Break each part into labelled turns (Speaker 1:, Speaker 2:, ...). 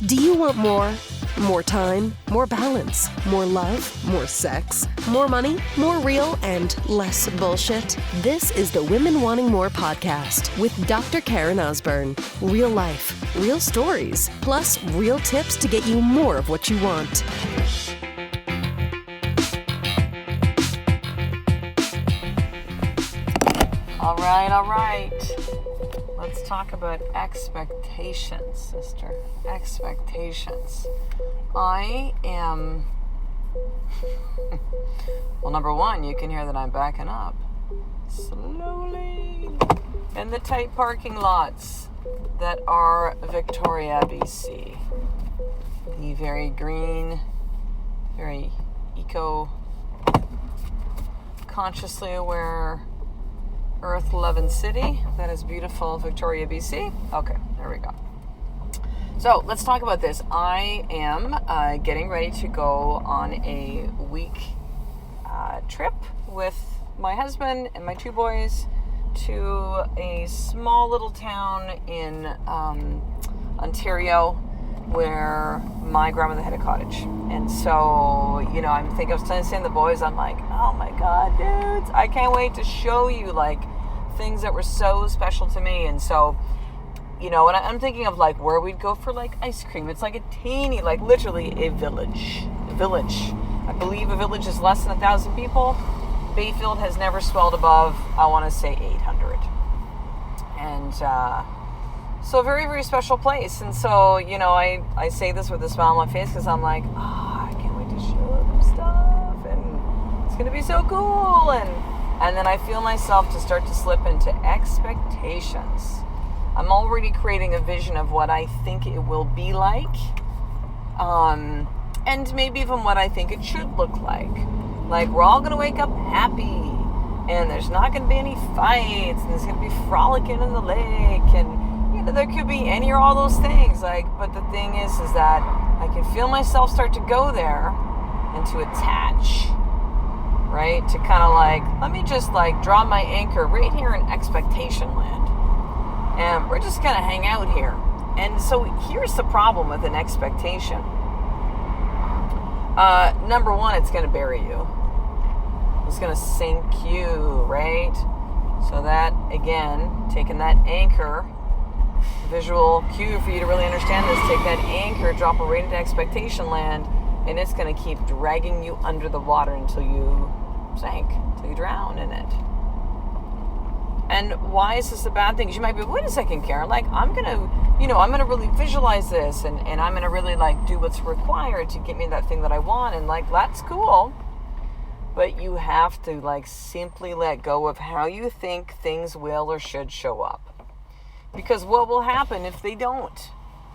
Speaker 1: Do you want more? More time, more balance, more love, more sex, more money, more real, and less bullshit? This is the Women Wanting More podcast with Dr. Karen Osborne. Real life, real stories, plus real tips to get you more of what you want.
Speaker 2: All right. Let's talk about expectations, sister. Expectations. I am... Well, number one, you can hear that I'm backing up. Slowly. In the tight parking lots that are Victoria, BC. The very green, very eco-consciously aware Earth-loving city that is beautiful Victoria, BC. Okay, there we go. So let's talk about this. I am getting ready to go on a week trip with my husband and my two boys to a small little town in Ontario where my grandmother had a cottage. And so, I was saying to the boys, I'm like, oh my God, dudes, I can't wait to show you things that were so special to me. And so, and I'm thinking of where we'd go for ice cream. It's a teeny, literally a village. I believe a village is less than 1,000 people. Bayfield has never swelled above, I want to say 800. And, so a very, very special place. And so, I say this with a smile on my face because I'm like, I can't wait to show them stuff. And it's going to be so cool. And then I feel myself to start to slip into expectations. I'm already creating a vision of what I think it will be like. And maybe even what I think it should look like. We're all going to wake up happy. And there's not going to be any fights. And there's going to be frolicking in the lake. And there could be any or all those things, but the thing is that I can feel myself start to go there and to attach, right? To kind of let me just draw my anchor right here in expectation land. And we're just going to hang out here. And so here's the problem with an expectation. Number one, it's going to bury you. It's going to sink you, right? So that, again, taking that anchor, visual cue for you to really understand this, take that anchor, drop it right into expectation land, and it's going to keep dragging you under the water until you sink, until you drown in it. And why is this a bad thing? Because you might be, wait a second, Karen, I'm going to really visualize this, and I'm going to really do what's required to get me that thing that I want, and that's cool. But you have to simply let go of how you think things will or should show up. Because what will happen if they don't?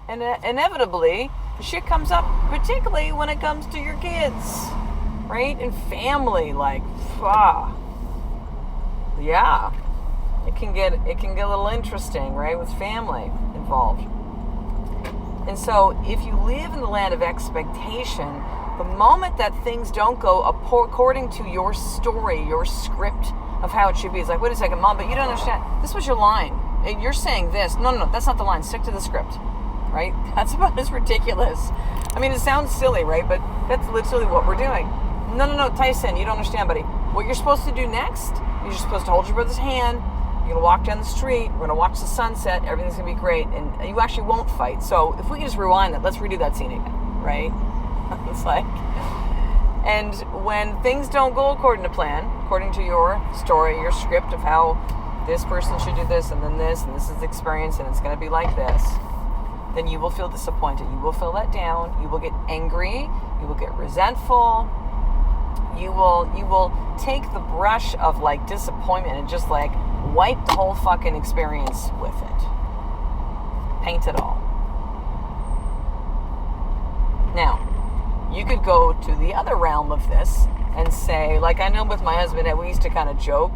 Speaker 2: And inevitably, shit comes up, particularly when it comes to your kids, right? And family, yeah, it can get a little interesting, right? With family involved. And so, if you live in the land of expectation, the moment that things don't go according to your story, your script of how it should be, it's wait a second, Mom, but you don't understand. This was your line. You're saying this. No, that's not the line. Stick to the script, right? That's about as ridiculous. I mean, it sounds silly, right? But that's literally what we're doing. No, Tyson, you don't understand, buddy. What you're supposed to do next, you're supposed to hold your brother's hand. You're going to walk down the street. We're going to watch the sunset. Everything's going to be great. And you actually won't fight. So if we can just rewind that, let's redo that scene again, right? It's and when things don't go according to plan, according to your story, your script of how this person should do this, and then this, and this is the experience, and it's going to be like this, then you will feel disappointed. You will feel let down. You will get angry. You will get resentful. You will take the brush of disappointment and just wipe the whole fucking experience with it. Paint it all. Now, you could go to the other realm of this and say, I know with my husband that we used to kind of joke,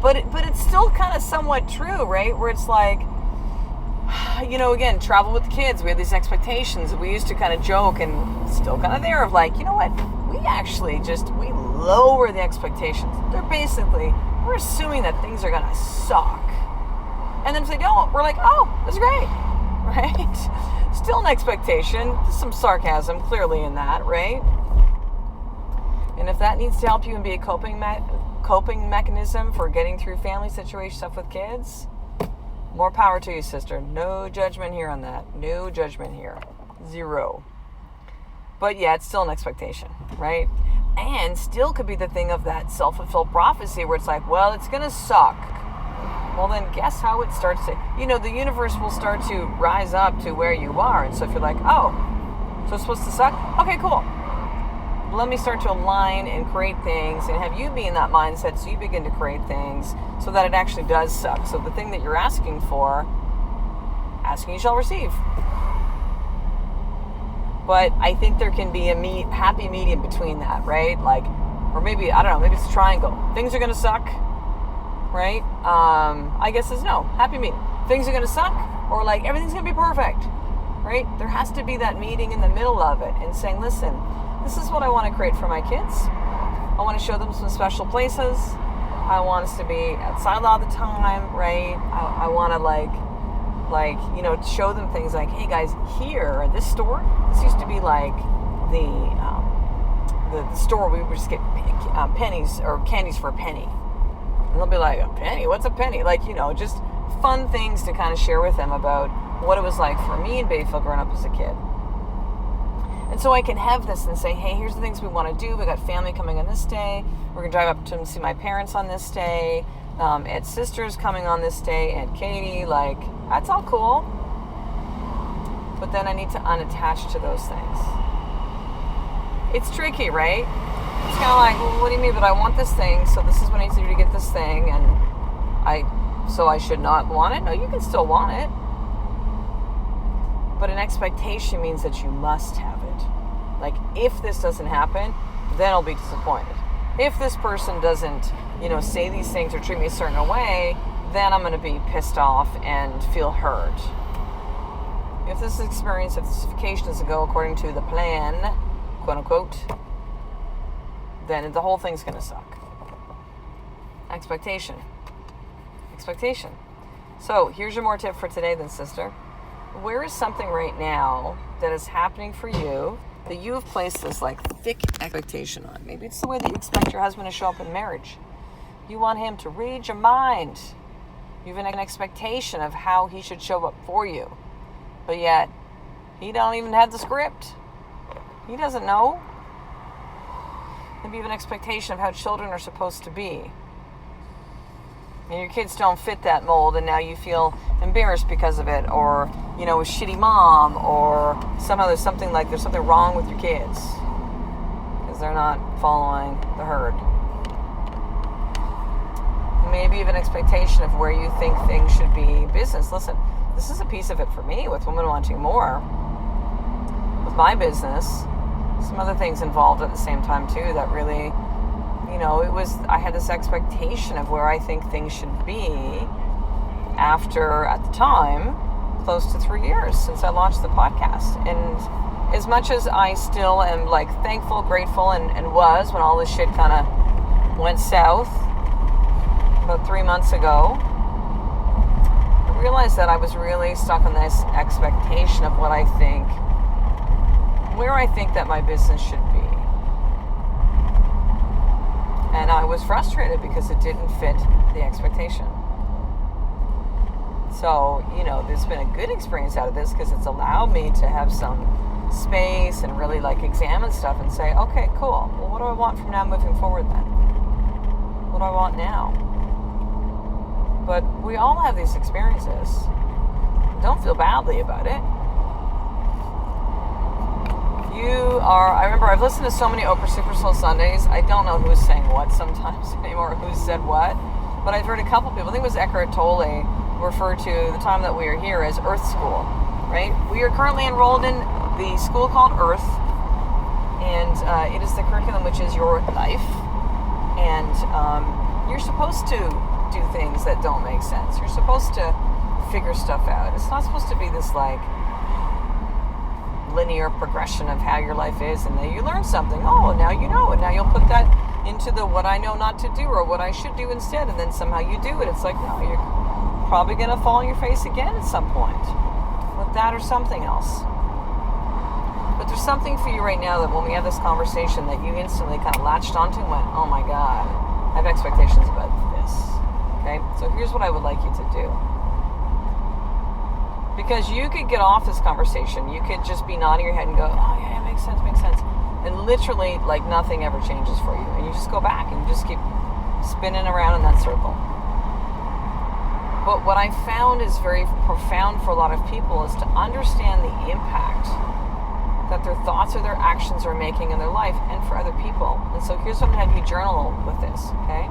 Speaker 2: but it's still kind of somewhat true, right? Where it's again, travel with the kids. We had these expectations. We used to kind of joke, and still kind of there of you know what? We actually we lower the expectations. We're assuming that things are going to suck. And then if they don't, we're oh, that's great, right? still an expectation. There's some sarcasm clearly in that, right? And if that needs to help you and be a coping mechanism for getting through family situation stuff with kids, more power to you, sister. No judgment here on that. No judgment here. Zero. But yeah, it's still an expectation, right? And still could be the thing of that self-fulfilled prophecy where it's like, well, it's going to suck. Well, then guess how it starts to, the universe will start to rise up to where you are. And so if you're like, oh, so it's supposed to suck? Okay, cool. Let me start to align and create things and have you be in that mindset so you begin to create things so that it actually does suck. So the thing that you're asking for, asking you shall receive. But I think there can be a happy medium between that, right? Like, or maybe, I don't know, maybe it's a triangle. Things are going to suck, right? I guess it's no, happy medium. Things are going to suck, or like everything's going to be perfect, right? There has to be that meeting in the middle of it and saying, listen, this is what I want to create for my kids. I want to show them some special places. I want us to be outside all the time, right? I want to show them things like, hey guys, here at this store, this used to be like the store where we would just get pennies or candies for a penny. And they'll be like, a penny? What's a penny? Like, just fun things to kind of share with them about what it was like for me in Bayfield growing up as a kid. And so I can have this and say, hey, here's the things we want to do. We got family coming on this day. We're going to drive up to see my parents on this day. Ed's sister's coming on this day. Aunt Katie, like, that's all cool. But then I need to unattach to those things. It's tricky, right? It's kind of like, well, what do you mean? But I want this thing, so this is what I need to do to get this thing. And I should not want it? No, you can still want it. But an expectation means that you must have it. Like, if this doesn't happen, then I'll be disappointed. If this person doesn't, say these things or treat me a certain way, then I'm going to be pissed off and feel hurt. If this experience of justification doesn't go according to the plan, quote unquote, then the whole thing's going to suck. Expectation. So here's your more tip for today then, sister. Where is something right now that is happening for you that you have placed this like thick expectation on? Maybe it's the way that you expect your husband to show up in marriage. You want him to read your mind. You have an expectation of how he should show up for you. But yet, he don't even have the script. He doesn't know. Maybe you have an expectation of how children are supposed to be. And your kids don't fit that mold, and now you feel embarrassed because of it, or, a shitty mom, or somehow there's something wrong with your kids because they're not following the herd. Maybe you have an expectation of where you think things should be business. Listen, this is a piece of it for me with Women Wanting More. With my business, some other things involved at the same time too that really, I had this expectation of where I think things should be after, at the time, close to 3 years since I launched the podcast. And as much as I still am like thankful, grateful, and was when all this shit kind of went south about 3 months ago, I realized that I was really stuck on this expectation of where I think that my business should be. And I was frustrated because it didn't fit the expectation. So, there's been a good experience out of this because it's allowed me to have some space and really examine stuff and say, okay, cool. Well, what do I want from now moving forward then? What do I want now? But we all have these experiences. Don't feel badly about it. I remember I've listened to so many Oprah Super Soul Sundays. I don't know who's saying what sometimes anymore, who said what. But I've heard a couple people, I think it was Eckhart Tolle, refer to the time that we are here as Earth School, right? We are currently enrolled in the school called Earth, and it is the curriculum which is your life. And you're supposed to do things that don't make sense. You're supposed to figure stuff out. It's not supposed to be this linear progression of how your life is, and then you learn something. Oh, now you know, and now you'll put that into the what I know not to do or what I should do instead, and then somehow you do it. It's like, no, you're probably going to fall on your face again at some point with that or something else. But there's something for you right now that when we have this conversation that you instantly kind of latched onto and went, oh my God, I have expectations about this. Okay? So here's what I would like you to do. Because you could get off this conversation. You could just be nodding your head and go, oh yeah, makes sense. And literally, like, nothing ever changes for you. And you just go back and you just keep spinning around in that circle. But what I found is very profound for a lot of people is to understand the impact that their thoughts or their actions are making in their life and for other people. And so here's what I'm going to have you journal with this, okay?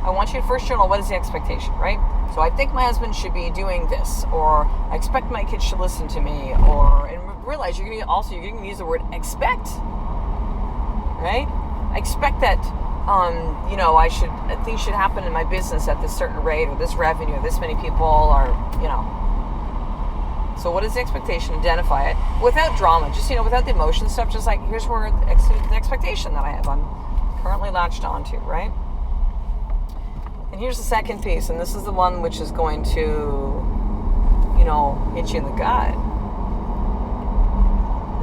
Speaker 2: I want you to first journal, what is the expectation, right? So I think my husband should be doing this, or I expect my kids should listen to me, and realize you're going to use the word expect, right? I expect that, things should happen in my business at this certain rate, or this revenue, or this many people, or, So what is the expectation? Identify it without drama, just, without the emotion stuff, just like, here's where the expectation that I have, I'm currently latched onto, right? And here's the second piece, and this is the one which is going to, hit you in the gut, in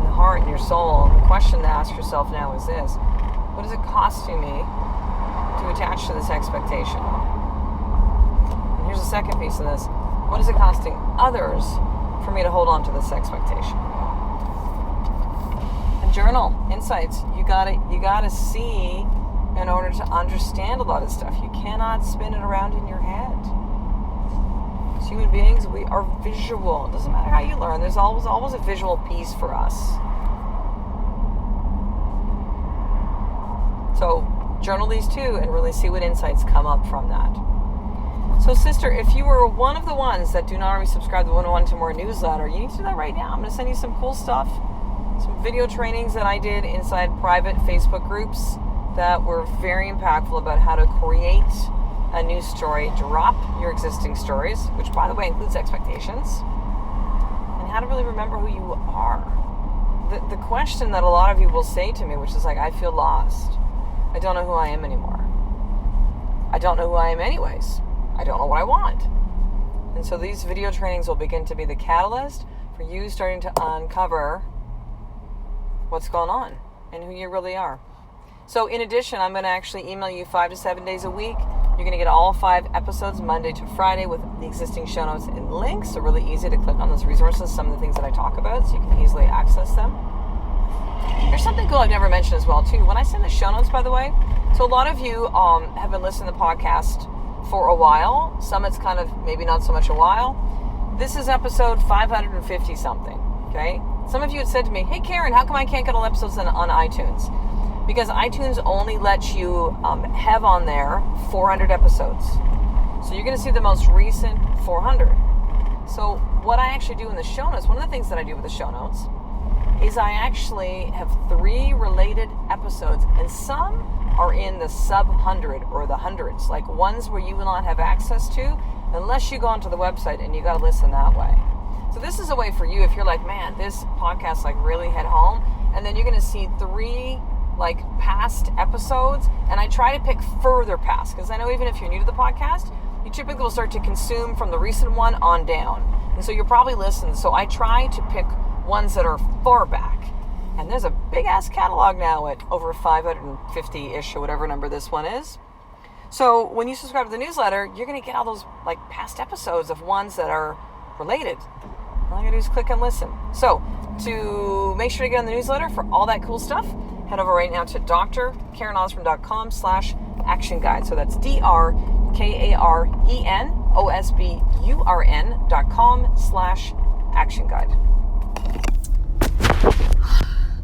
Speaker 2: the heart, in your soul. And the question to ask yourself now is this: what is it costing me to attach to this expectation? And here's the second piece of this: what is it costing others for me to hold on to this expectation? And journal insights. You gotta see in order to understand a lot of stuff. You cannot spin it around in your head. As human beings, we are visual. It doesn't matter how you learn. There's always a visual piece for us. So journal these too and really see what insights come up from that. So sister, if you were one of the ones that do not already subscribe to the 101 to More newsletter, you need to do that right now. I'm going to send you some cool stuff, some video trainings that I did inside private Facebook groups that were very impactful about how to create a new story, drop your existing stories, which by the way includes expectations, and how to really remember who you are. The question that a lot of you will say to me, which is like, I feel lost. I don't know who I am anymore. I don't know who I am anyways. I don't know what I want. And so these video trainings will begin to be the catalyst for you starting to uncover what's going on and who you really are. So in addition, I'm going to actually email you 5 to 7 days a week. You're going to get all 5 episodes Monday to Friday with the existing show notes and links. So really easy to click on those resources, some of the things that I talk about, so you can easily access them. There's something cool I've never mentioned as well too. When I send the show notes, by the way, so a lot of you have been listening to the podcast for a while. Some it's kind of maybe not so much a while. This is episode 550 something, okay? Some of you had said to me, hey Karen, how come I can't get all episodes on iTunes? Because iTunes only lets you have on there 400 episodes. So you're going to see the most recent 400. So what I actually do in the show notes, one of the things that I do with the show notes is I actually have 3 related episodes, and some are in the sub 100 or the hundreds, like ones where you will not have access to unless you go onto the website and you got to listen that way. So this is a way for you if you're like, man, this podcast like really hit home, and then you're going to see 3 like past episodes, and I try to pick further past, because I know even if you're new to the podcast, you typically will start to consume from the recent one on down, and so you'll probably listen. So I try to pick ones that are far back, and there's a big ass catalog now at over 550-ish or whatever number this one is. So when you subscribe to the newsletter, you're going to get all those like past episodes of ones that are related. All you gotta do is click and listen. So to make sure to get on the newsletter for all that cool stuff, head over right now to drkarenosburn.com/action guide. So that's drkarenosburn.com/action guide.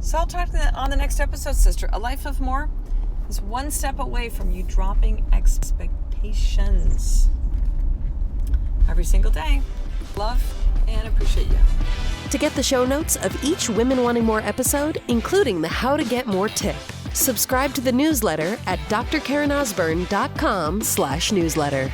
Speaker 2: So I'll talk to you on the next episode, sister. A life of more is one step away from you dropping expectations. Every single day. Love and appreciate you.
Speaker 1: To get the show notes of each Women Wanting More episode, including the How to Get More tip, subscribe to the newsletter at drkarenosburn.com/newsletter.